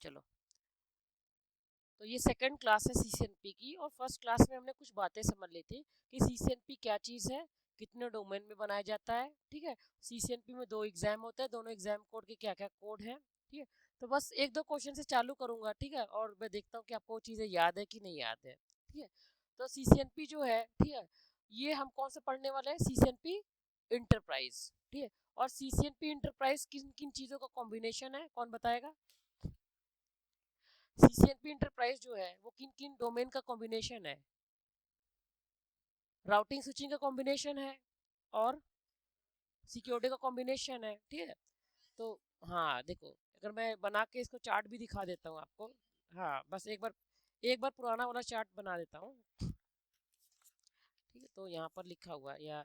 चलो, तो ये सेकंड क्लास है सीसीएनपी की, और फर्स्ट क्लास में हमने कुछ बातें समझ ली थी कि सीसीएनपी क्या चीज़ है, कितने डोमेन में बनाया जाता है। ठीक है, सीसीएनपी में 2 एग्जाम होते हैं, दोनों एग्जाम कोड के क्या क्या कोड हैं। ठीक है, तो बस एक दो क्वेश्चन से चालू करूंगा। ठीक है, और मैं देखता हूँ कि आपको वो चीज़ें याद है कि नहीं याद है। ठीक है, तो सीसीएनपी जो है, ठीक है, ये हम कौन सा पढ़ने वाले हैं, सीसीएनपी इंटरप्राइज। ठीक है, और सीसीएनपी इंटरप्राइज किन किन चीज़ों का कॉम्बिनेशन है, कौन बताएगा। सीसीएनपी इंटरप्राइज जो है वो किन किन डोमेन का कॉम्बिनेशन है, राउटिंग स्विचिंग का कॉम्बिनेशन है और सिक्योरिटी का कॉम्बिनेशन है। ठीक है, तो हाँ देखो, अगर मैं बना के इसको चार्ट भी दिखा देता हूँ आपको। हाँ, बस एक बार पुराना वाला चार्ट बना देता हूँ। ठीक है, तो यहाँ पर लिखा हुआ है, या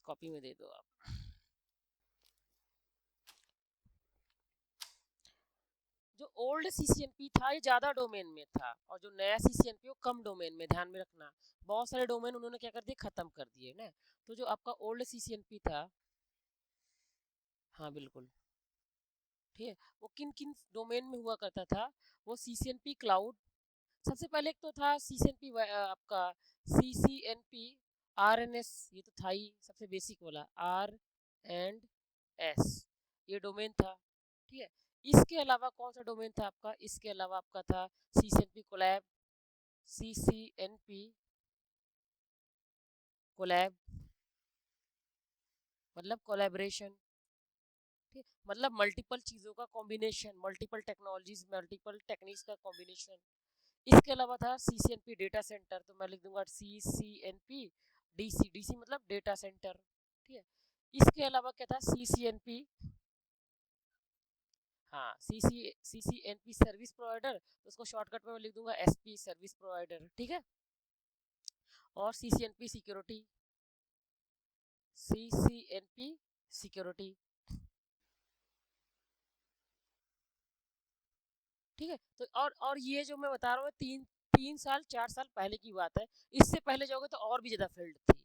कॉपी में दे दो आप। जो ओल्ड सीसीएनपी था ये ज्यादा डोमेन में था, और जो नया सीसीएनपी वो कम डोमेन में, ध्यान में रखना। बहुत सारे डोमेन उन्होंने क्या कर दिए, खत्म कर दिए ना। तो जो आपका ओल्ड सीसीएनपी था, हाँ बिल्कुल, ठीक है, वो किन किन डोमेन में हुआ करता था, वो सीसीएनपी क्लाउड। सबसे पहले एक तो था सीसीएनपी आपका सीसीएनपी आरएनएस, ये तो था ही सबसे बेसिक वाला, आर एंड एस, ये डोमेन था। ठीक है, इसके अलावा कौन सा डोमेन था आपका, इसके अलावा आपका था सीसीएनपी कोलैब, सीसीएनपी कोलैब मतलब कोलैबोरेशन। ठीक, मतलब मल्टीपल चीज़ों का combination, multiple technologies, multiple techniques का कॉम्बिनेशन। इसके अलावा था सीसीएनपी डेटा सेंटर, तो मैं लिख दूंगा सीसीएनपी डीसी, डीसी मतलब डेटा सेंटर। ठीक है, इसके अलावा क्या था, सीसीएनपी, हाँ सीसीएनपी सर्विस प्रोवाइडर, तो उसको शॉर्टकट में मैं लिख दूंगा एसपी, सर्विस प्रोवाइडर। ठीक है, और सीसीएनपी सिक्योरिटी, सीसीएनपी सिक्योरिटी। ठीक है, तो और ये जो मैं बता रहा हूँ, 3 साल 4 साल पहले की बात है। इससे पहले जाओगे तो और भी ज्यादा फील्ड थी,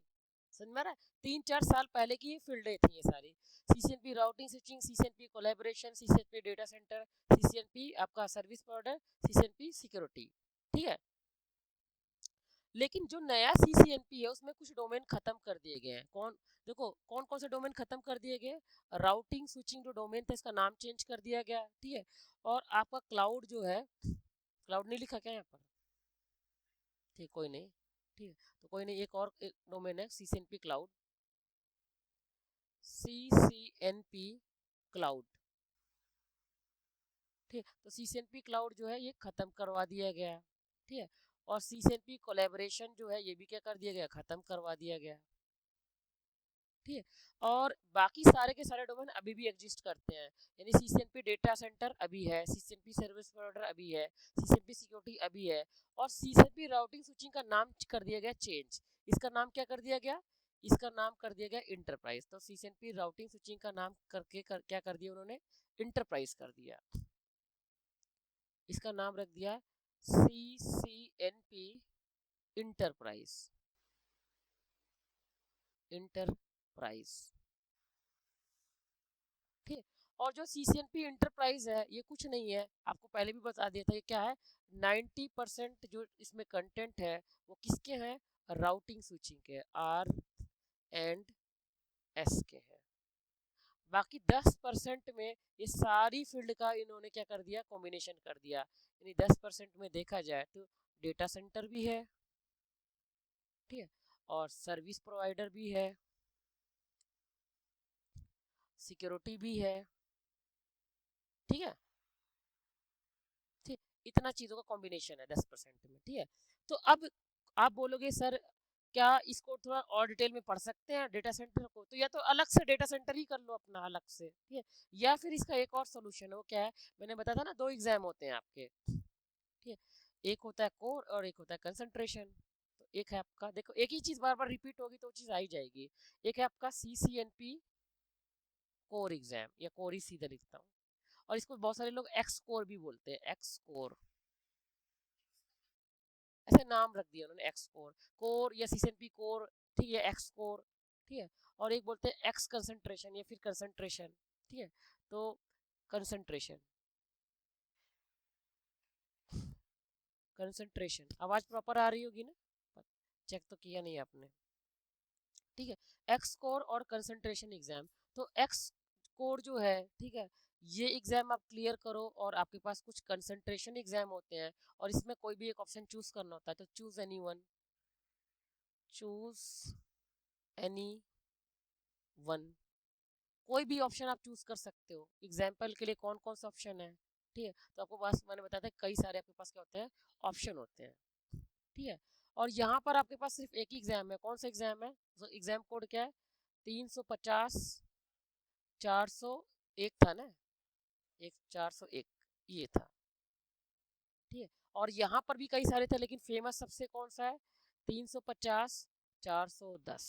समझ में आ रहा है। 3 4 साल पहले की फील्डें थी ये सारी, CCNP routing switching, CCNP collaboration, CCNP data centre, CCNP आपका सर्विस प्रोवाइडर, सीसीएनपी सिक्योरिटी। ठीक है, लेकिन जो नया सीसीएनपी है उसमें कुछ डोमेन खत्म कर दिए गए हैं। कौन, देखो कौन कौन से डोमेन खत्म कर दिए गए, राउटिंग स्विचिंग जो डोमेन था इसका नाम चेंज कर दिया गया। ठीक है, और आपका क्लाउड जो है, क्लाउड नहीं लिखा क्या यहाँ पर, ठीक कोई नहीं, ठीक है, तो कोई नहीं, एक और एक डोमेन है सीसीएनपी क्लाउड, सीसीएनपी क्लाउड। ठीक है, तो सीसीएनपी क्लाउड जो है ये खत्म करवा दिया गया। ठीक है, और सीसीएनपी कोलैबोरेशन जो है ये भी क्या कर दिया गया, खत्म करवा दिया गया। ठीक है, और बाकी सारे के सारे डोमेन अभी भी एग्जिस्ट करते हैं, यानी सीसीएनपी डेटा सेंटर अभी है, सीसीएनपी सर्विस प्रोवाइडर अभी है, सीसीएनपी सिक्योरिटी अभी है, और सीसीएनपी राउटिंग स्विचिंग का नाम कर दिया गया चेंज। इसका नाम क्या कर दिया गया, इसका नाम कर दिया गया इंटरप्राइज। तो सीसीएनपी राउटिंग स्विचिंग का नाम क्या कर दिया उन्होंने, इंटरप्राइज कर दिया। इसका नाम रख दिया सीसीएनपी इंटरप्राइज, इंटरप्राइज। ठीक है, और जो सीसीएनपी इंटरप्राइज है ये कुछ नहीं है, आपको पहले भी बता दिया था, ये क्या है, 90% जो इसमें कंटेंट है वो किसके हैं, राउटिंग स्विचिंग के, आर एंड एस के हैं। बाकी 10% में ये सारी फील्ड का इन्होंने क्या कर दिया, कॉम्बिनेशन कर दिया। यानी 10% में देखा जाए तो डेटा सेंटर भी है, ठीक है, और सर्विस प्रोवाइडर भी है, सिक्योरिटी भी है। ठीक है, ठीक, इतना चीजों का कॉम्बिनेशन है 10% में। ठीक है, तो अब आप बोलोगे सर क्या इसको थोड़ा और डिटेल में पढ़ सकते हैं डेटा सेंटर को, तो या तो अलग से डेटा सेंटर ही कर लो अपना अलग से, ठीक है, या फिर इसका एक और सोल्यूशन है, वो क्या है, मैंने बताया था ना 2 एग्जाम होते हैं आपके। ठीक है, एक होता है कोर और एक होता है कंसंट्रेशन। तो एक है आपका, देखो एक ही चीज बार बार रिपीट होगी तो चीज आ ही जाएगी। एक है आपका सीसीएनपी कोर एग्जाम, या कोर ही सीधा लिखता हूँ, और इसको बहुत सारे लोग एक्स कोर भी बोलते हैं, एक्स कोर, ऐसे नाम रख दिया उन्होंने, एक्स कोर, कोर या सीसीएनपी कोर, ठीक है, एक्स कोर। ठीक है, और एक बोलते हैं एक्स कंसंट्रेशन या फिर कंसंट्रेशन। ठीक है। तो कंसंट्रेशन, कंसंट्रेशन, आवाज प्रॉपर आ रही होगी ना, चेक तो किया नहीं आपने, ठीक है। एक्स कोर और कंसंट्रेशन एग्जाम, तो एक्स कोर जो है, ठीक है, ये एग्जाम आप क्लियर करो और आपके पास कुछ कंसंट्रेशन एग्जाम होते हैं और इसमें कोई भी एक ऑप्शन चूज करना होता है, तो choose any one, choose any one, कोई भी ऑप्शन आप चूज कर सकते हो। एग्जाम्पल के लिए कौन कौन सा ऑप्शन है, ठीक है, तो आपको पास मैंने बताया था कई सारे आपके पास क्या होते हैं, ऑप्शन होते हैं, ठीक है। और यहाँ पर आपके पास सिर्फ एक ही एग्जाम है, कौन सा एग्जाम है, तो एग्जाम कोड क्या है, 350 401 था ना, एक 401 ये था, ठीक है। और यहाँ पर भी कई सारे थे लेकिन फेमस सबसे कौन सा है, 350 410,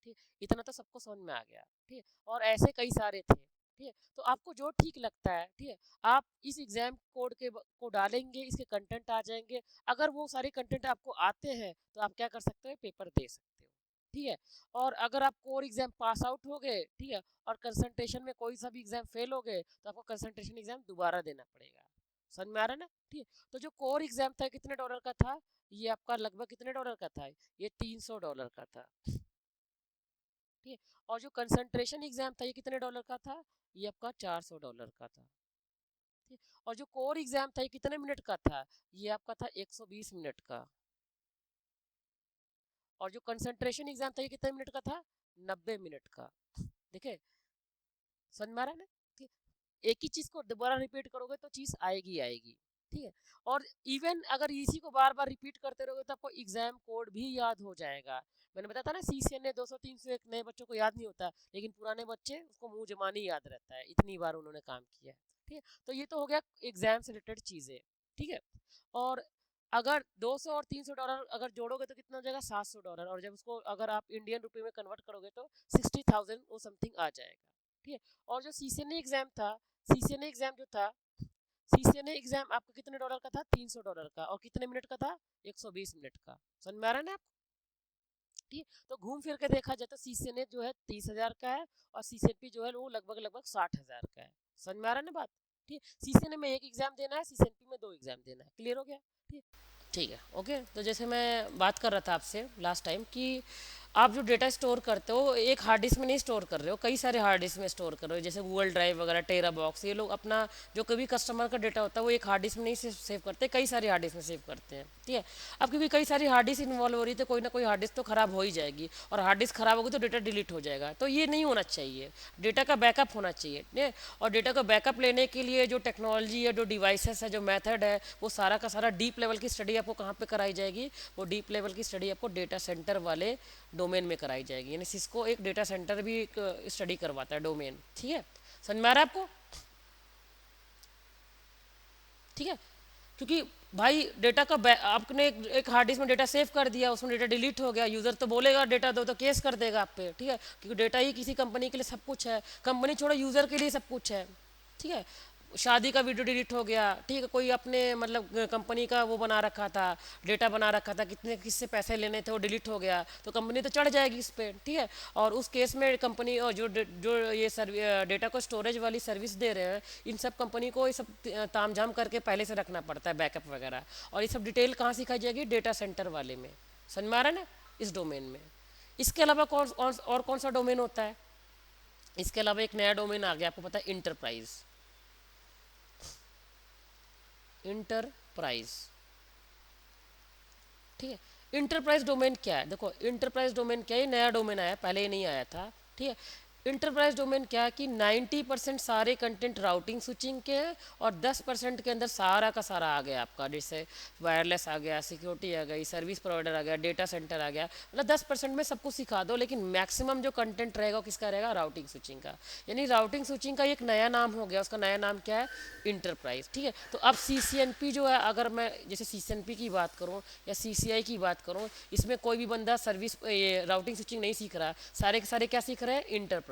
ठीक, इतना तो सबको समझ में आ गया, ठीक है। और ऐसे कई सारे थे, ठीक है, तो आपको जो ठीक लगता है, ठीक है, आप इस एग्जाम कोड को डालेंगे, इसके कंटेंट आ जाएंगे। अगर वो सारे कंटेंट आपको आते हैं तो आप क्या कर सकते हो, पेपर दे सकते हो, ठीक है। और अगर आप कोर एग्जाम पास आउट हो गए, ठीक है, और कंसंट्रेशन में कोई सा भी एग्जाम फेल हो गए तो आपको कंसंट्रेशन एग्जाम दोबारा देना पड़ेगा। समझ में आ रहा है ना, ठीक है। तो जो कोर एग्जाम था कितने डॉलर का था, ये आपका लगभग कितने डॉलर का था, ये $300 का था, ठीक है। और जो कंसंट्रेशन एग्जाम था ये कितने डॉलर का था, ये आपका $400 का था, ठीक है। और जो कोर एग्जाम था ये कितने मिनट का था, ये आपका था 120 मिनट का। और जो कंसंट्रेशन एग्जाम था ये कितने मिनट का था, 90 मिनट का। देखे, समझ में आ रहा है ना, ठीक है? एक ही चीज को दोबारा रिपीट करोगे तो चीज आएगी आएगी, ठीक है। और इवन अगर इसी को बार बार रिपीट करते रहोगे तो आपको एग्जाम कोड भी याद हो जाएगा। मैंने बताया था ना, सीसीएन ने 200 300 एक नए बच्चों को याद नहीं होता, लेकिन पुराने बच्चे उसको मुंह जबानी याद रहता है, इतनी बार उन्होंने काम किया है, ठीक है। तो ये तो हो गया एग्जाम से रिलेटेड चीजें, ठीक है। और अगर 200 और $300 अगर जोड़ोगे तो कितना हो जाएगा, $700। और जब उसको अगर आप इंडियन रुपए में कन्वर्ट करोगे तो 60,000 वो समथिंग आ जाएगा, ठीक है। और जो सीसीएनए एग्जाम था, सीसीएनए एग्जाम जो था, सीसीएनए एग्जाम आपका कितने डॉलर का था, $300 का, और कितने मिनट का था, 120 मिनट का। समझ में आ रहा है ना आपको, ठीक है। तो घूम फिर के देखा जाए तो सीसीएनए जो है 30,000 का है और सीसीएनपी जो है वो लगभग लगभग 60,000 का है। समझ में आ रहा है ना बात, ठीक है। सीसीएनए में एक एग्जाम देना है, सीसीएनपी में 2 एग्जाम देना है, क्लियर हो गया, ठीक है। ठीक है, ओके। तो जैसे मैं बात कर रहा था आपसे लास्ट टाइम कि आप जो डेटा स्टोर करते हो एक हार्ड डिस्क में नहीं स्टोर कर रहे हो, कई सारे हार्ड डिस्क में स्टोर कर रहे हो, जैसे गूगल ड्राइव वगैरह, टेरा बॉक्स, ये लोग अपना जो कभी कस्टमर का डेटा होता है वो एक हार्ड डिस्क में नहीं सेव करते, कई सारी हार्ड डिस्क में सेव करते हैं, ठीक है। अब क्योंकि कई सारी हार्ड डिस्क इन्वॉल्व हो रही है तो कोई ना कोई हार्ड डिस्क तो खराब हो ही जाएगी, और हार्ड डिस्क खराब होगी तो डेटा डिलीट हो जाएगा, तो ये नहीं होना चाहिए, डेटा का बैकअप होना चाहिए, ठीक है। और डेटा का बैकअप लेने के लिए जो टेक्नोलॉजी है, जो डिवाइसेस है, जो मेथड है, वो सारा का सारा डीप लेवल की स्टडी आपको कहाँ पे कराई जाएगी, वो डीप लेवल की स्टडी आपको डेटा सेंटर वाले डोमेन में कराई जाएगी, यानी सिस्को एक डेटा सेंटर भी एक स्टडी करवाता है डोमेन, ठीक है। समझ में आ रहा है आपको, ठीक है। क्योंकि भाई डेटा का आपने एक हार्ड डिस्क में डेटा सेव कर दिया, उसमें डेटा डिलीट हो गया, यूजर तो बोलेगा डेटा दो, तो केस कर देगा आप पे, ठीक है। क्योंकि डेटा ही किसी कंपनी के लिए सब कुछ है, कंपनी छोड़ो यूजर के लिए सब कुछ है, ठीक है। शादी का वीडियो डिलीट हो गया, ठीक है, कोई अपने मतलब कंपनी का वो बना रखा था, डेटा बना रखा था, कितने किससे पैसे लेने थे, वो डिलीट हो गया, तो कंपनी तो चढ़ जाएगी इस पर, ठीक है। और उस केस में कंपनी और जो ये डेटा को स्टोरेज वाली सर्विस दे रहे हैं, इन सब कंपनी को ये सब तामझाम करके पहले से रखना पड़ता है, बैकअप वगैरह, और ये सब डिटेल कहाँ सिखाई जाएगी, डेटा सेंटर वाले में। समझ में आ रहा है ना, इस डोमेन में। इसके अलावा और कौन सा डोमेन होता है, इसके अलावा एक नया डोमेन आ गया, आपको पता है, इंटरप्राइज, इंटरप्राइज, ठीक है। इंटरप्राइज डोमेन क्या है, देखो इंटरप्राइज डोमेन क्या है, ये नया डोमेन आया, पहले ये नहीं आया था, ठीक है। इंटरप्राइज डोमेन क्या है कि 90% सारे कंटेंट राउटिंग स्विचिंग के हैं, और 10% के अंदर सारा का सारा आ गया आपका, जैसे वायरलेस आ गया, सिक्योरिटी आ गई, सर्विस प्रोवाइडर आ गया, डेटा सेंटर आ गया, मतलब 10% में सब कुछ सिखा दो, लेकिन मैक्सिमम जो कंटेंट रहेगा वो किसका रहेगा, राउटिंग स्विचिंग का। यानी राउटिंग स्विचिंग का एक नया नाम हो गया, उसका नया नाम क्या है, इंटरप्राइज, ठीक है। तो अब सीसीएनपी जो है, अगर मैं जैसे सीसीएनपी की बात करूँ या सीसीआई की बात करूँ, इसमें कोई भी बंदा सर्विस ये राउटिंग स्विचिंग नहीं सीख रहा, सारे के सारे क्या सीख रहे हैं, इंटरप्राइज।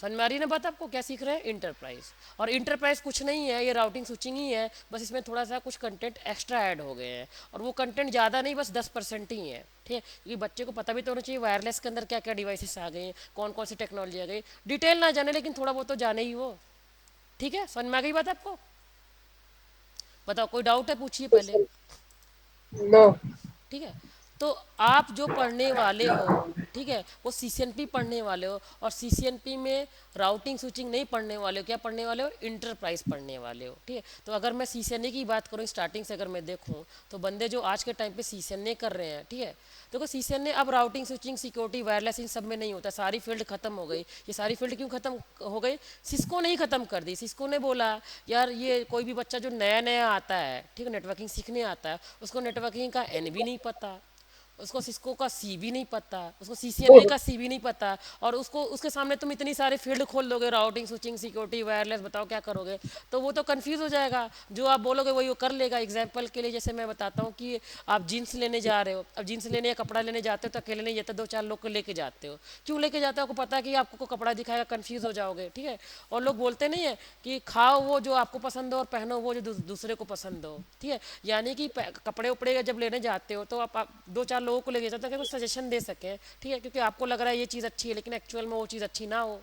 समझ में आ रही है ना बात आपको? क्या सीख रहे हैं? इंटरप्राइज। और इंटरप्राइज कुछ नहीं है, ये राउटिंग स्विचिंग ही है, बस इसमें थोड़ा सा कुछ कंटेंट एक्स्ट्रा ऐड हो गए हैं, और वो कंटेंट ज़्यादा नहीं, बस 10% ही है, ठीक है? क्योंकि बच्चे को पता भी तो होना चाहिए वायरलेस के अंदर क्या क्या डिवाइसेस आ गए हैं, कौन कौन सी टेक्नोलॉजी आ गई। डिटेल ना जाने, लेकिन थोड़ा बहुत तो जाने ही वो। ठीक है, समझ में आ गई बात आपको? बताओ, कोई डाउट है? पूछिए पहले। नो। ठीक है, तो आप जो पढ़ने वाले हो, ठीक है, वो सीसीएनपी पढ़ने वाले हो, और सीसीएनपी में राउटिंग स्विचिंग नहीं पढ़ने वाले हो। क्या पढ़ने वाले हो? इंटरप्राइज पढ़ने वाले हो, ठीक है? तो अगर मैं सीसीएनए की बात करूँ स्टार्टिंग से, अगर मैं देखूँ तो बंदे जो आज के टाइम पे सीसीएनए कर रहे हैं, ठीक है, देखो सीसीएनए अब routing switching security wireless in सब में नहीं होता, सारी फील्ड खत्म हो गई। ये सारी फील्ड क्यों खत्म हो गई? सिस्को ने ही खत्म कर दी। सिस्को ने बोला यार ये कोई भी बच्चा जो नया नया आता है, ठीक है, नेटवर्किंग सीखने आता है, उसको नेटवर्किंग का एन भी नहीं पता, उसको सिस्को का सी भी नहीं पता, उसको सीसीएनए का सी भी नहीं पता, और उसको उसके सामने तुम इतनी सारे फील्ड खोल दोगे, राउटिंग स्विचिंग सिक्योरिटी वायरलेस, बताओ क्या करोगे? तो वो तो कंफ्यूज हो जाएगा। जो आप बोलोगे वही वो कर लेगा। एग्जाम्पल के लिए जैसे मैं बताता हूँ कि आप जीन्स लेने जा रहे हो, अब जीन्स लेने या कपड़ा लेने जाते हो तो अकेले नहीं जाते, दो चार लोग को लेके जाते हो। क्यों लेके जाते हो? आपको पता है कि आपको कपड़ा दिखाएगा, कंफ्यूज हो जाओगे, ठीक है? और लोग बोलते नहीं है कि खाओ वो जो आपको पसंद हो और पहनो वो जो दूसरे को पसंद हो, ठीक है? यानी कि कपड़े उपड़े जब लेने जाते हो तो आप दो चार लोगों को लेके जाते हो, कुछ सजेशन दे सके, ठीक है? क्योंकि आपको लग रहा है ये चीज़ अच्छी है, लेकिन एक्चुअल में वो चीज़ अच्छी ना हो,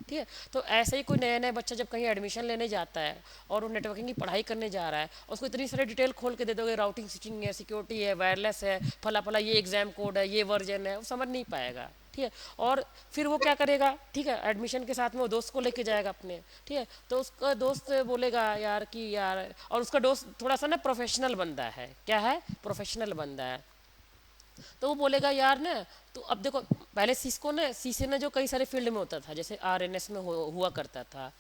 ठीक है? तो ऐसे ही कोई नया नया बच्चा जब कहीं एडमिशन लेने जाता है और वो नेटवर्किंग की पढ़ाई करने जा रहा है, और उसको इतनी सारी डिटेल खोल के दे दोगे, राउटिंग स्विचिंग है, सिक्योरिटी है, वायरलेस है, फला फला, ये एग्जाम कोड है, ये वर्जन है, वो समझ नहीं पाएगा, ठीक है? और फिर वो क्या करेगा, ठीक है, एडमिशन के साथ में वो दोस्त को लेके जाएगा अपने, ठीक है? तो उसका दोस्त बोलेगा यार कि यार, और उसका दोस्त थोड़ा सा ना प्रोफेशनल बंदा है, क्या है? प्रोफेशनल बंदा है। तो वो बोलेगा यार ना, तो अब देखो, पहले सिस्को ने सीसी ने जो कई सारे फील्ड में होता था, जैसे आरएनएस में हुआ करता था,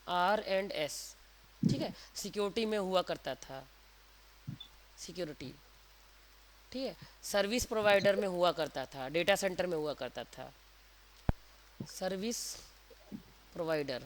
R&S, ठीक है, सिक्योरिटी में हुआ करता था, सिक्योरिटी, ठीक है, सर्विस प्रोवाइडर में हुआ करता था, डेटा सेंटर में हुआ करता था, सर्विस प्रोवाइडर,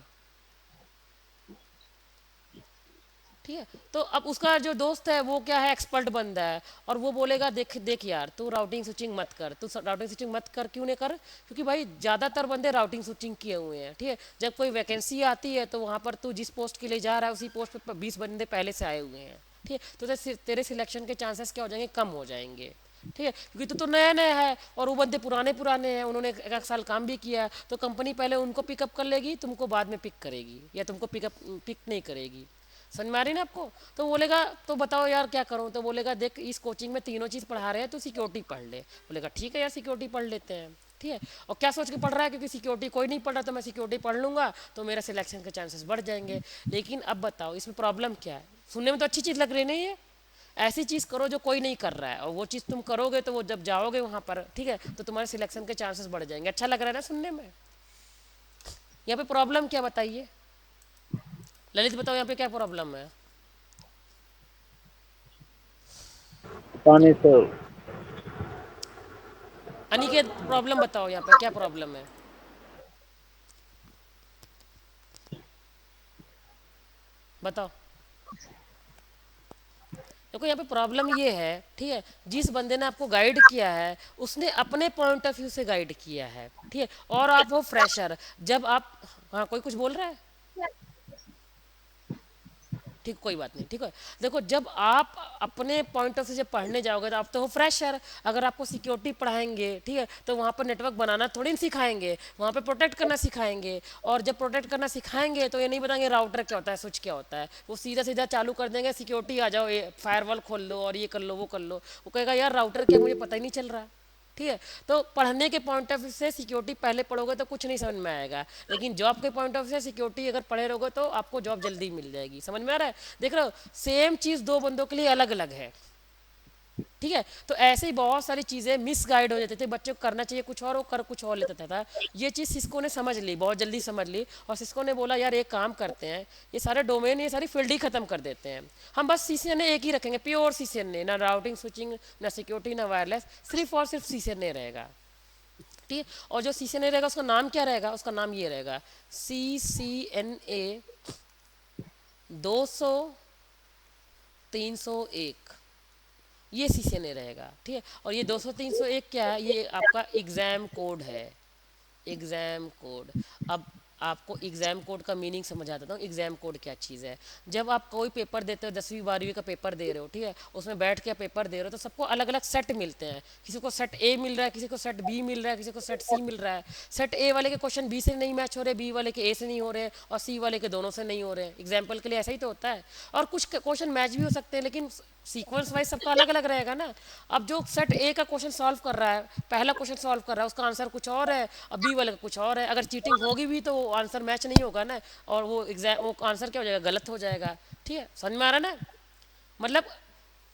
ठीक है? तो अब उसका जो दोस्त है वो क्या है? एक्सपर्ट बंदा है, और वो बोलेगा देख देख यार, तू राउटिंग स्विचिंग मत कर, तू राउटिंग स्विचिंग मत कर। क्यों नहीं कर? क्योंकि भाई ज़्यादातर बंदे राउटिंग स्विचिंग किए हुए हैं, ठीक है? जब कोई वैकेंसी आती है तो वहाँ पर तू जिस पोस्ट के लिए जा रहा है उसी पोस्ट पर 20 बंदे पहले से आए हुए हैं, ठीक है? तो तेरे सिलेक्शन के चांसेस क्या हो जाएंगे? कम हो जाएंगे, ठीक है? क्योंकि तू तो नया नया है और वो बंदे पुराने पुराने हैं, उन्होंने एक साल काम भी किया है, तो कंपनी पहले उनको पिकअप कर लेगी, तुमको बाद में पिक करेगी, या तुमको पिक नहीं करेगी। समझ में आ रही ना आपको? तो बोलेगा तो बताओ यार क्या करूं? तो बोलेगा देख, इस कोचिंग में तीनों चीज़ पढ़ा रहे हैं, तो सिक्योरिटी पढ़ ले। बोलेगा ठीक है यार, सिक्योरिटी पढ़ लेते हैं, ठीक है? और क्या सोच के पढ़ रहा है? क्योंकि सिक्योरिटी कोई नहीं पढ़ रहा, तो मैं सिक्योरिटी पढ़ लूंगा तो मेरा सिलेक्शन के चांसेस बढ़ जाएंगे। लेकिन अब बताओ इसमें प्रॉब्लम क्या है? सुनने में तो अच्छी चीज़ लग रही नहीं है। ऐसी चीज़ करो जो कोई नहीं कर रहा है, और वो चीज़ तुम करोगे तो वो जब जाओगे वहाँ पर, ठीक है, तो तुम्हारे सिलेक्शन के चांसेस बढ़ जाएंगे। अच्छा लग रहा है ना सुनने में? यहाँ पे प्रॉब्लम क्या बताइए? ललित बताओ यहाँ पे क्या प्रॉब्लम है? पानी तो। अनिकेत प्रॉब्लम बताओ यहाँ पे क्या प्रॉब्लम है? बताओ। देखो यहाँ पे प्रॉब्लम ये है, ठीक है, जिस बंदे ने आपको गाइड किया है उसने अपने पॉइंट ऑफ व्यू से गाइड किया है, ठीक है, और आप हो फ्रेशर। जब आप, हाँ कोई कुछ बोल रहा है? ठीक, कोई बात नहीं, ठीक है। देखो जब आप अपने पॉइंट ऑफ व्यू से पढ़ने जाओगे तो आप तो हो फ्रेशर। अगर आपको सिक्योरिटी पढ़ाएंगे, ठीक है, तो वहाँ पर नेटवर्क बनाना थोड़ी ना सिखाएंगे, वहाँ पे प्रोटेक्ट करना सिखाएंगे। और जब प्रोटेक्ट करना सिखाएंगे तो ये नहीं बताएंगे राउटर क्या होता है, स्विच क्या होता है। वो सीधा सीधा चालू कर देंगे, सिक्योरिटी आ जाओ, ये फायरवॉल खोल लो और ये कर लो वो कर लो। वो कहेगा यार राउटर क्या, मुझे पता ही नहीं चल रहा, ठीक है? तो पढ़ने के पॉइंट ऑफ व्यू से सिक्योरिटी पहले पढ़ोगे तो कुछ नहीं समझ में आएगा, लेकिन जॉब के पॉइंट ऑफ व्यू से सिक्योरिटी अगर पढ़े रहोगे तो आपको जॉब जल्दी मिल जाएगी। समझ में आ रहा है? देख रहे हो, सेम चीज़ दो बंदों के लिए अलग अलग है, ठीक है? तो ऐसे ही बहुत सारी चीज़ें मिसगाइड हो जाती थी, बच्चों को करना चाहिए कुछ और, वो कर कुछ और लेता था। ये चीज़ सिस्को ने समझ ली, बहुत जल्दी समझ ली, और सिस्को ने बोला यार एक काम करते हैं, ये सारे डोमेन, ये सारी फील्ड ही खत्म कर देते हैं। हम बस सीसीएनए एक ही रखेंगे, प्योर सीसीएनए, ना राउटिंग स्विचिंग, ना सिक्योरिटी, ना वायरलेस, सिर्फ और सिर्फ सीसीएनए रहेगा, ठीक है? और जो सीसीएनए रहेगा उसका नाम क्या रहेगा? उसका नाम ये रहेगा, CCNA 200 301, ये सीसीएनए रहेगा, ठीक है? और ये 200 301 क्या है? ये आपका एग्ज़ाम कोड है, एग्ज़ाम कोड। अब आपको एग्ज़ाम कोड का मीनिंग समझा देता हूँ। एग्ज़ाम कोड क्या चीज़ है। जब आप कोई पेपर देते हो, 10वीं 12वीं का पेपर दे रहे हो, ठीक है, उसमें बैठ के आप पेपर दे रहे हो, तो सबको अलग अलग सेट मिलते हैं। किसी को सेट ए मिल रहा है, किसी को सेट बी मिल रहा है, किसी को सेट सी मिल रहा है। सेट ए वाले के क्वेश्चन बी से नहीं मैच हो रहे, बी वाले के ए से नहीं हो रहे, और सी वाले के दोनों से नहीं हो रहे। एग्जाम्पल के लिए ऐसा ही तो होता है। और कुछ क्वेश्चन मैच भी हो सकते हैं, लेकिन सीक्वेंस वाइज सबका अलग अलग रहेगा ना। अब जो सेट ए का क्वेश्चन सॉल्व कर रहा है, पहला क्वेश्चन सॉल्व कर रहा है, उसका आंसर कुछ और है, अब बी वाले का कुछ और है। अगर चीटिंग होगी भी तो वो आंसर मैच नहीं होगा ना, और वो आंसर क्या हो जाएगा, गलत हो जाएगा। ठीक है, समझ में आ रहा है ना। मतलब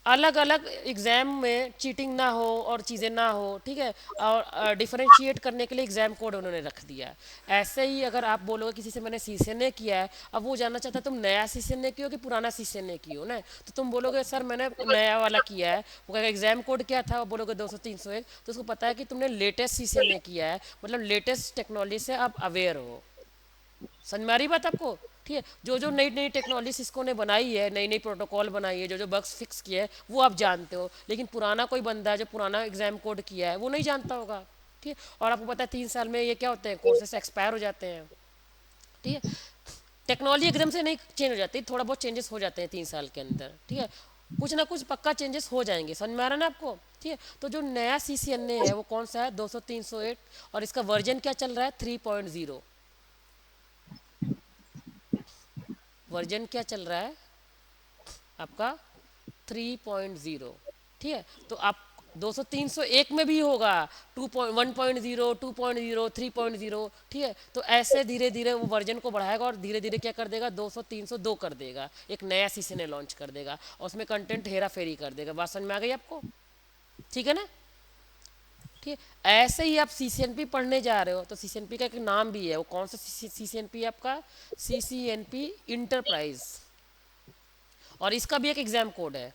अलग अलग एग्ज़ाम में चीटिंग ना हो और चीज़ें ना हो, ठीक है। और डिफरेंशिएट करने के लिए एग्ज़ाम कोड उन्होंने रख दिया। ऐसे ही अगर आप बोलोगे किसी से मैंने सीसीएनए किया है, अब वो जानना चाहता है तुम नया सीसीएनए किया हो कि पुराना सीसीएनए किया हो ना, तो तुम बोलोगे सर मैंने नया वाला किया है। वो कहेगा एग्जाम कोड क्या था, वो बोलोगे 200 301, तो उसको पता है कि तुमने लेटेस्ट सीसीएनए किया है, मतलब लेटेस्ट टेक्नोलॉजी से आप अवेयर हो। समझ में आ रही बात आपको। ठीक है, जो जो नई नई टेक्नोलॉजी सिस्को ने बनाई है, नई नई प्रोटोकॉल बनाई है, जो जो बग्स फिक्स किए हैं, वो आप जानते हो। लेकिन पुराना कोई बंदा है जो पुराना एग्जाम कोड किया है, वो नहीं जानता होगा। ठीक है, और आपको पता है 3 साल में ये क्या होते हैं, कोर्सेस एक्सपायर हो जाते हैं। ठीक है, टेक्नोलॉजी एकदम से नहीं चेंज हो जाती, थोड़ा बहुत चेंजेस हो जाते हैं 3 साल के अंदर। ठीक है, कुछ ना कुछ पक्का चेंजेस हो जाएंगे। समझ में आ रहा है ना आपको। ठीक है, तो जो नया सीसीएनए है वो कौन सा है, 200 301, और इसका वर्जन क्या चल रहा है, 3.0। वर्जन क्या चल रहा है आपका, 3.0। ठीक है, तो आप 200 301 में भी होगा, 1.0 2.0 3.0। ठीक है, तो ऐसे धीरे धीरे वो वर्जन को बढ़ाएगा और धीरे धीरे क्या कर देगा, 200 302 कर देगा, एक नया सीसी ने लॉन्च कर देगा, और उसमें कंटेंट हेरा फेरी कर देगा। बात समझ में आ गई आपको। ठीक है ना। ठीक है, ऐसे ही आप सीसीएनपी पढ़ने जा रहे हो, तो सीसीएनपी का एक नाम भी है। वो कौन सा सीसीएनपी है आपका, सीसीएनपी इंटरप्राइज, और इसका भी एक एग्जाम कोड है।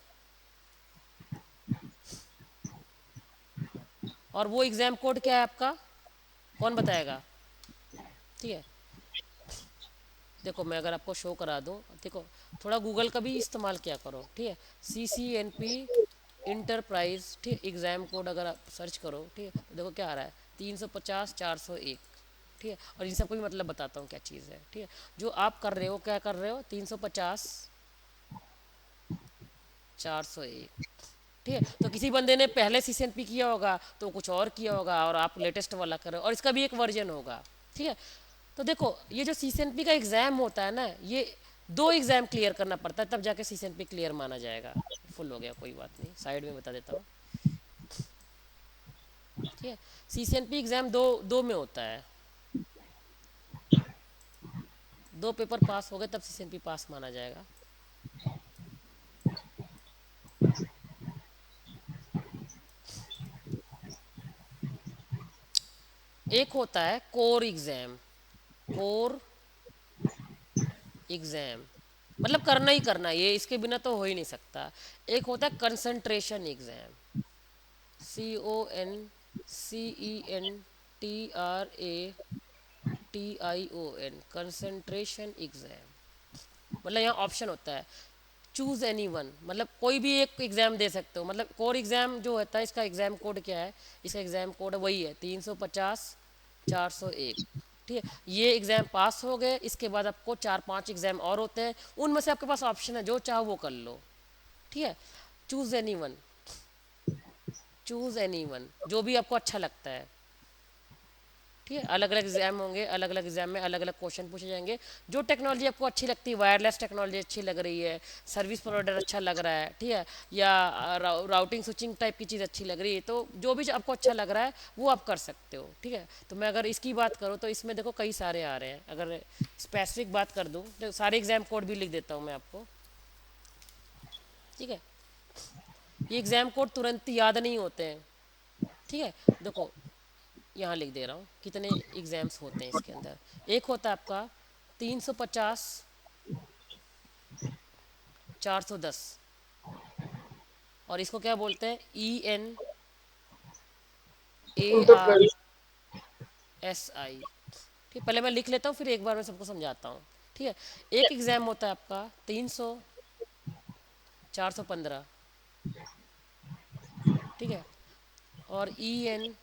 और वो एग्जाम कोड क्या है आपका, कौन बताएगा। ठीक है, देखो मैं अगर आपको शो करा दूं, देखो थोड़ा गूगल का भी इस्तेमाल किया करो। ठीक है, CCNP इंटरप्राइज, ठीक, एग्जाम कोड अगर आप सर्च करो, ठीक है, तो देखो क्या आ रहा है, 350 401। ठीक है, और इन सबको भी मतलब बताता हूँ क्या चीज़ है। ठीक है, जो आप कर रहे हो, क्या कर रहे हो, 350 401। ठीक है, तो किसी बंदे ने पहले सीसीएनपी किया होगा तो कुछ और किया होगा, और आप लेटेस्ट वाला कर रहे हो, और इसका भी एक वर्जन होगा। ठीक है, तो देखो ये जो सीसीएनपी का एग्ज़ाम होता है ना, ये 2 एग्ज़ाम क्लियर करना पड़ता है, तब जाके सीसीएनपी क्लियर माना जाएगा। फुल हो गया, कोई बात नहीं, साइड में बता देता हूँ। ठीक है, सीसीएनपी एग्ज़ाम दो दो में होता है। 2 पेपर पास हो गए तब सीसीएनपी पास माना जाएगा। एक होता है कोर एग्ज़ाम, कोर एग्ज़ाम मतलब करना ही करना, ये इसके बिना तो हो ही नहीं सकता। एक होता है concentration exam, CONCENTRATION, concentration exam. मतलब यहाँ ऑप्शन होता है, चूज एनी वन, मतलब कोई भी एक एग्ज़ाम दे सकते हो। मतलब कोर एग्ज़ाम जो होता है, इसका एग्ज़ाम कोड क्या है, इसका एग्ज़ाम कोड वही है, 350 401। ठीक है, ये एग्ज़ाम पास हो गए, इसके बाद आपको 4 5 एग्ज़ाम और होते हैं, उनमें से आपके पास ऑप्शन है, जो चाहो वो कर लो। ठीक है, choose any one, choose any one, जो भी आपको अच्छा लगता है। ठीक है, अलग अलग एग्जाम होंगे, अलग अलग एग्जाम में अलग अलग क्वेश्चन पूछे जाएंगे। जो टेक्नोलॉजी आपको अच्छी लगती है, वायरलेस टेक्नोलॉजी अच्छी लग रही है, सर्विस प्रोवाइडर अच्छा लग रहा है, ठीक है, या राउटिंग स्विचिंग टाइप की चीज़ अच्छी लग रही है, तो जो भी आपको अच्छा लग रहा है वो आप कर सकते हो। ठीक है, तो मैं अगर इसकी बात करूँ तो इसमें देखो कई सारे आ रहे हैं। अगर स्पेसिफिक बात कर दूँ तो सारे एग्जाम कोड भी लिख देता हूँ मैं आपको। ठीक है, ये एग्जाम कोड तुरंत याद नहीं होते हैं। ठीक है, देखो यहाँ लिख दे रहा हूँ कितने एग्ज़ाम्स होते हैं इसके अंदर। एक होता है आपका 350 410, और इसको क्या बोलते हैं, ENARSI। ठीक, पहले मैं लिख लेता हूँ, फिर एक बार मैं सबको समझाता हूँ। ठीक है, एक एग्ज़ाम होता है आपका 300 415। ठीक है, और ENSDWI।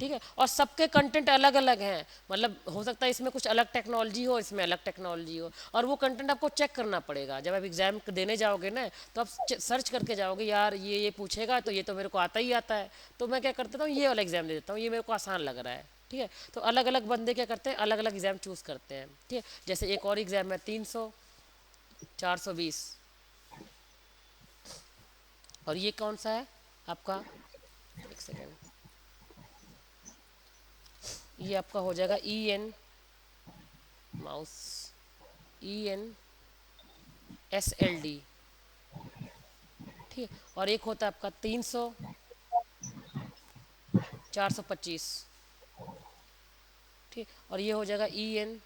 ठीक है, और सबके कंटेंट अलग अलग हैं, मतलब हो सकता है इसमें कुछ अलग टेक्नोलॉजी हो, इसमें अलग टेक्नोलॉजी हो, और वो कंटेंट आपको चेक करना पड़ेगा जब आप एग्जाम देने जाओगे ना। तो आप सर्च करके जाओगे, यार ये पूछेगा तो ये तो मेरे को आता ही आता है, तो मैं क्या करता हूँ ये वाला एग्जाम दे देता हूँ, ये मेरे को आसान लग रहा है। ठीक है, तो अलग अलग बंदे क्या करते हैं, अलग अलग एग्जाम चूज करते हैं। ठीक है, जैसे एक और एग्जाम है 300, 420, और ये कौन सा है आपका, एक सेकेंड, ये आपका हो जाएगा E N, mouse, E N S L D. ठीक है, और एक होता है आपका 300, 425। ठीक, और ये हो जाएगा E N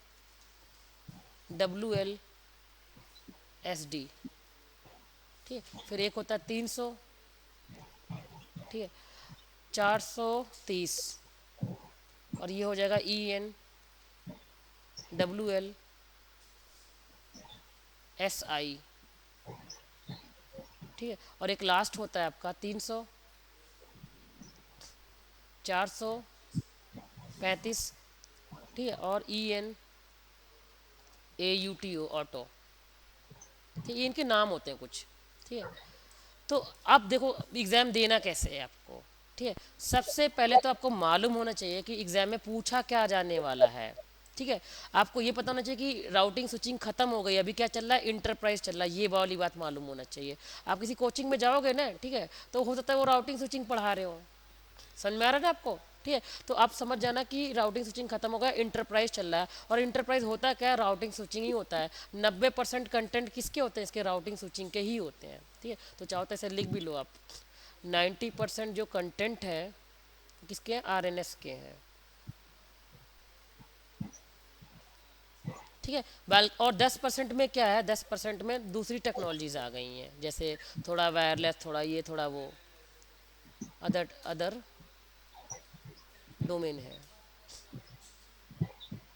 W L S D. ठीक है, फिर एक होता है 300, ठीक है, 430, और ये हो जाएगा E N W L S I. ठीक है, और एक लास्ट होता है आपका 300, 435, ठीक है, और E N A U T O auto. ठीक है, ये इनके नाम होते हैं कुछ। ठीक है, तो अब देखो एग्ज़ाम देना कैसे है आपको। ठीक है, सबसे पहले तो आपको मालूम होना चाहिए कि एग्ज़ाम में पूछा क्या जाने वाला है। ठीक है, आपको ये पता होना चाहिए कि राउटिंग स्विचिंग खत्म हो गई, अभी क्या चल रहा है, इंटरप्राइज चल रहा है, ये वाली बात मालूम होना चाहिए। आप किसी कोचिंग में जाओगे ना, ठीक है, तो हो सकता है वो राउटिंग स्विचिंग पढ़ा रहे हो, समझ में आ रहा है ना आपको। ठीक है, तो आप समझ जाना कि राउटिंग स्विचिंग खत्म हो गया, इंटरप्राइज चल रहा है, और इंटरप्राइज होता क्या है, राउटिंग स्विचिंग ही होता है। 90% कंटेंट किसके होते हैं, इसके राउटिंग स्विचिंग के ही होते हैं। ठीक है, तो चाहो तो ऐसे लिख भी लो आप, 90% जो कंटेंट है किसके हैं, आर एन एस के हैं। ठीक है, बल और 10% में क्या है, 10% में दूसरी टेक्नोलॉजीज आ गई हैं, जैसे थोड़ा वायरलेस, थोड़ा ये, थोड़ा वो, अदर अदर डोमेन है।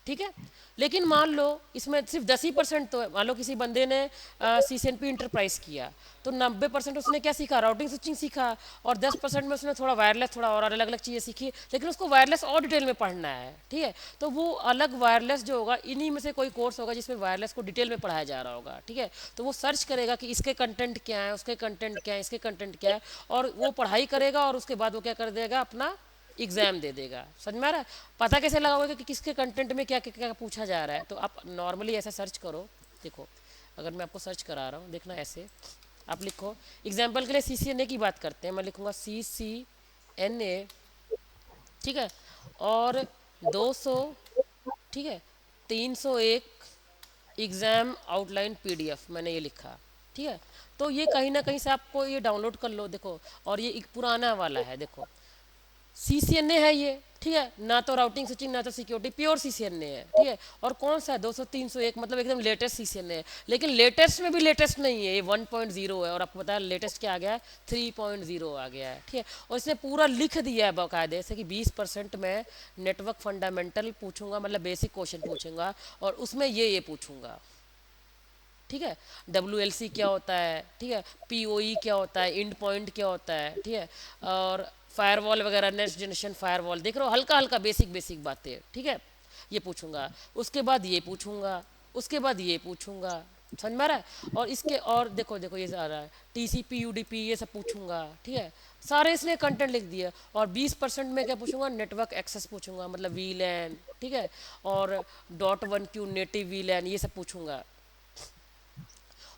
ठीक है, लेकिन मान लो इसमें सिर्फ 10% तो है, मान लो किसी बंदे ने सी सी एन पी इंटरप्राइज किया, तो 90% उसने क्या सीखा, राउटिंग स्विचिंग सीखा, और 10% में उसने थोड़ा वायरलेस, थोड़ा और अलग अलग चीज़ें सीखी, लेकिन उसको वायरलेस और डिटेल में पढ़ना है। ठीक है, तो वो अलग वायरलेस जो होगा, इन्हीं में से कोई कोर्स होगा जिसमें वायरलेस को डिटेल में पढ़ाया जा रहा होगा। ठीक है, तो वो सर्च करेगा कि इसके कंटेंट क्या है, उसके कंटेंट क्या है, इसके कंटेंट क्या है, और वो पढ़ाई करेगा, और उसके बाद वो क्या कर देगा, अपना एग्जाम दे देगा। समझ में आ रहा है, पता कैसे लगाओगे कि किसके कंटेंट में क्या क्या क्या पूछा जा रहा है। तो आप नॉर्मली ऐसा सर्च करो, देखो अगर मैं आपको सर्च करा रहा हूँ, देखना ऐसे आप लिखो, एग्जाम्पल के लिए सी सी एन ए की बात करते हैं, मैं लिखूँगा सी सी एन ए, ठीक है, और 200, ठीक है, 301 एग्ज़ाम आउटलाइन पीडीएफ मैंने ये लिखा। ठीक है, तो ये कहीं ना कहीं से आपको ये डाउनलोड कर लो, देखो, और ये एक पुराना वाला है, देखो सी सी एन ए है ये। ठीक है, ना तो राउटिंग स्विचिंग ना तो security, pure C C N A है। ठीक है, और कौन सा है, 200, 301, मतलब एकदम latest C C N A है, लेकिन लेटेस्ट में भी लेटेस्ट नहीं है, ये 1.0 है, और आपको पता है लेटेस्ट क्या आ गया है, 3.0 आ गया है। ठीक है, और इसने पूरा लिख दिया है बाकायदे से कि 20% में नेटवर्क फंडामेंटल पूछूंगा, मतलब बेसिक क्वेश्चन पूछूंगा, और उसमें ये पूछूंगा। ठीक है, डब्ल्यू एल सी क्या होता है, ठीक है, पी ओ ई क्या होता है, इंड पॉइंट क्या होता है, ठीक है, और फायरवॉल वगैरह, नेक्स्ट जनरेशन फायरवॉल, देख रहे हो, हल्का हल्का बेसिक बेसिक बातें। ठीक है, ये पूछूंगा, उसके बाद ये पूछूंगा, उसके बाद ये पूछूंगा, समझ में आ रहा है, और इसके और देखो देखो ये आ रहा है T C P U D P, ये सब पूछूंगा। ठीक है, सारे इसने कंटेंट लिख दिया, और 20% में क्या पूछूंगा, नेटवर्क एक्सेस पूछूंगा, मतलब वी लैन, ठीक है, और .1Q नेटिव वी लैन, ये सब पूछूंगा,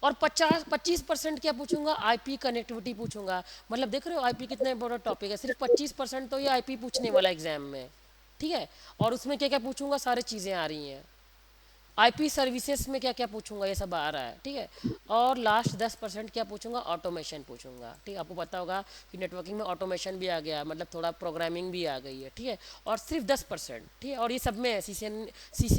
और 25% क्या पूछूंगा, आईपी कनेक्टिविटी पूछूंगा। मतलब देख रहे हो आईपी कितना इंपॉर्टेंट टॉपिक है, सिर्फ 25% तो ये आईपी पूछने वाला एग्जाम में। ठीक है, और उसमें क्या क्या पूछूंगा, सारी चीज़ें आ रही हैं, आईपी सर्विसेज में क्या क्या पूछूंगा, ये सब आ रहा है। ठीक है, और लास्ट 10% क्या पूछूंगा, ऑटोमेशन पूछूंगा। ठीक है, आपको पता होगा कि नेटवर्किंग में ऑटोमेशन भी आ गया, मतलब थोड़ा प्रोग्रामिंग भी आ गई है। ठीक है, और सिर्फ 10%। ठीक है, और ये सब में है, सी सी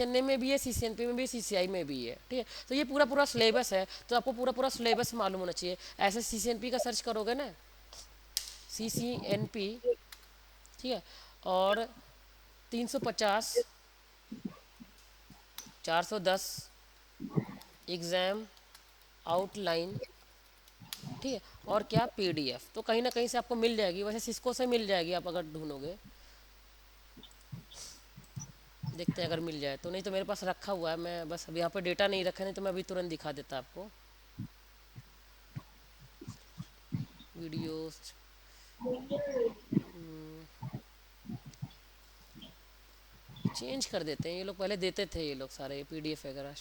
एन ए में भी है, सी सी एन पी में भी, सी सी आई में भी है। ठीक है, तो ये पूरा पूरा सिलेबस है, तो आपको पूरा पूरा सिलेबस मालूम होना चाहिए। ऐसे सी सी एन पी का सर्च करोगे ना, सी सी एन पी, ठीक है, और 350, 410 एग्ज़ाम आउटलाइन, ठीक है, और क्या पीडीएफ, तो कहीं ना कहीं से आपको मिल जाएगी, वैसे सिस्को से मिल जाएगी आप अगर ढूंढोगे। देखते हैं अगर मिल जाए तो, नहीं तो मेरे पास रखा हुआ है, मैं बस अब यहाँ पे डेटा नहीं रखा, नहीं तो मैं अभी तुरंत दिखा देता आपको वीडियोस। चेंज कर देते हैं, ये लोग पहले देते थे ये लोग सारे पीडीएफ वगैरह।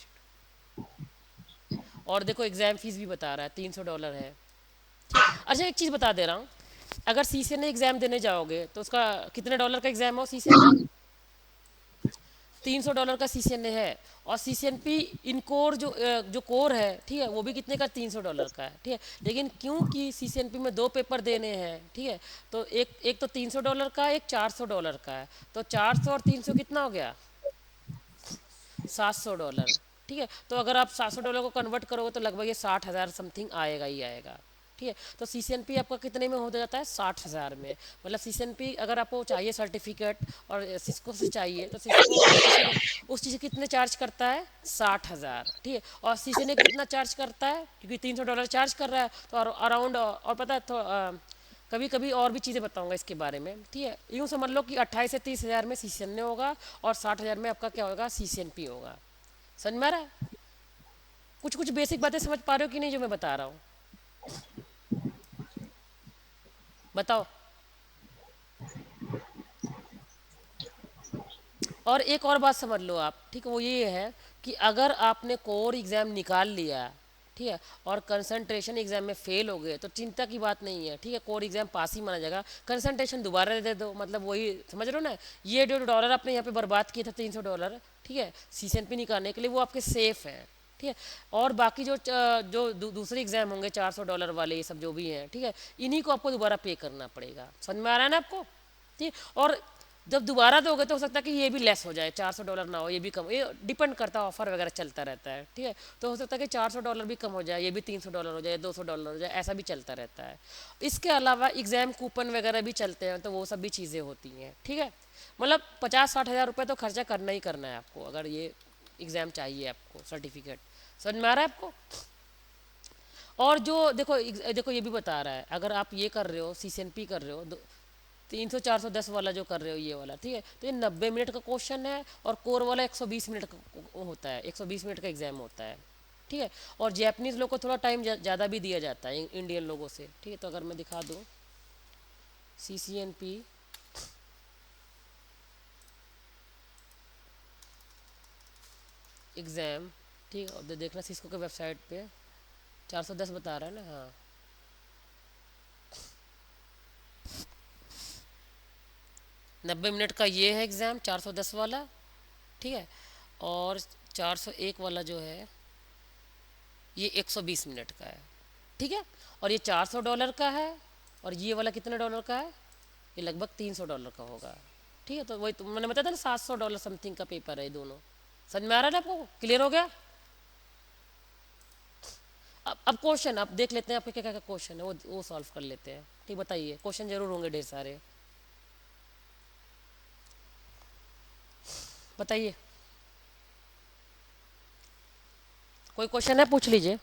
और देखो एग्जाम फीस भी बता रहा है $300 है, ठीक है। अच्छा एक चीज़ बता दे रहा हूँ, अगर सीसीएनए एग्जाम देने जाओगे तो उसका कितने डॉलर का एग्जाम हो सीसीएनए? $300 का सीसीएनए है। और सीसीएनपी इन कोर जो कोर है, ठीक है, वो भी कितने का, $300 का है, ठीक है। लेकिन क्योंकि सीसीएनपी में 2 पेपर देने हैं, ठीक है, तो एक एक तो $300 का, एक $400 का है, तो 400 और 300 कितना हो गया, $700, ठीक है। तो अगर आप $700 को कन्वर्ट करोगे तो लगभग ये 60,000 समथिंग आएगा ही आएगा, ठीक है। तो सीसीएनपी आपका कितने में हो जाता है, 60,000 में। मतलब सीसीएनपी अगर आपको चाहिए सर्टिफिकेट और सिस्को से चाहिए तो सिस्को उस चीज़ कितने चार्ज करता है, 60,000, ठीक है। और सीसीएनए कितना चार्ज करता है, क्योंकि $300 चार्ज कर रहा है, तो अराउंड, और पता है तो कभी कभी और भी चीज़ें बताऊंगा इसके बारे में, ठीक है। यूँ समझ लो कि 28 से 30,000 में सीसीएनए होगा और 60,000 में आपका क्या होगा, सीसीएनपी होगा। समझ में आ रहा है? कुछ कुछ बेसिक बातें समझ पा रहे हो कि नहीं जो मैं बता रहा हूँ? बताओ। और एक और बात समझ लो आप, ठीक है, वो ये है कि अगर आपने कोर एग्ज़ाम निकाल लिया, ठीक है, और कंसंट्रेशन एग्ज़ाम में फेल हो गए तो चिंता की बात नहीं है, ठीक है, कोर एग्ज़ाम पास ही माना जाएगा। कंसंट्रेशन दोबारा दे दो, मतलब वही समझ रहे हो ना, ये जो डॉलर आपने यहाँ पे बर्बाद किए थे $300, ठीक है, सीसीएनपी निकालने के लिए, वो आपके सेफ़ हैं, ठीक है। और बाकी जो दूसरे एग्ज़ाम होंगे $400 वाले, ये सब जो भी हैं, ठीक है, इन्हीं को आपको दोबारा पे करना पड़ेगा। समझ में आ रहा है ना आपको? ठीक। और जब दोबारा दोगे तो हो सकता है कि ये भी लेस हो जाए, $400 ना हो, ये भी कम, ये डिपेंड करता है, ऑफर वगैरह चलता रहता है, ठीक है। तो हो सकता है कि $400 भी कम हो जाए, ये भी $300 हो जाए, $200 हो जाए, ऐसा भी चलता रहता है। इसके अलावा एग्ज़ाम कूपन वगैरह भी चलते हैं, तो वो सब भी चीज़ें होती हैं, ठीक है। मतलब 50-60 हज़ार रुपये तो खर्चा करना ही करना है आपको, अगर ये एग्ज़ाम चाहिए आपको सर्टिफिकेट। समझ में आ रहा है आपको? और जो देखो देखो ये भी बता रहा है, अगर आप ये कर रहे हो, सीसीएनपी कर रहे हो, 300-410 वाला जो कर रहे हो ये वाला, ठीक है, तो ये 90 मिनट का क्वेश्चन है, और कोर वाला 120 मिनट का होता है, 120 मिनट का एग्जाम होता है, ठीक है। और जैपनीज़ लोग को थोड़ा टाइम ज़्यादा भी दिया जाता है इंडियन लोगों से, ठीक है। तो अगर मैं दिखा दूँ CCNP एग्ज़ाम, ठीक है, और देखना सिस्को के वेबसाइट पे 410 बता रहा है ना, हाँ। 90 मिनट का ये है एग्ज़ाम, 410 वाला, ठीक है। और 401 वाला जो है ये 120 मिनट का है, ठीक है। और ये $400 का है, और ये वाला कितने डॉलर का है, ये लगभग $300 का होगा, ठीक है। तो वही तो मैंने बताया था ना, $700 समथिंग का पेपर है ये दोनों। समझ में आ रहा है ना आपको? क्लियर हो गया? अब क्वेश्चन अब देख लेते हैं, आपके क्या क्या क्वेश्चन है वो सॉल्व कर लेते हैं, ठीक। बताइए, क्वेश्चन जरूर होंगे ढेर सारे, बताइए। कोई क्वेश्चन है पूछ लीजिए।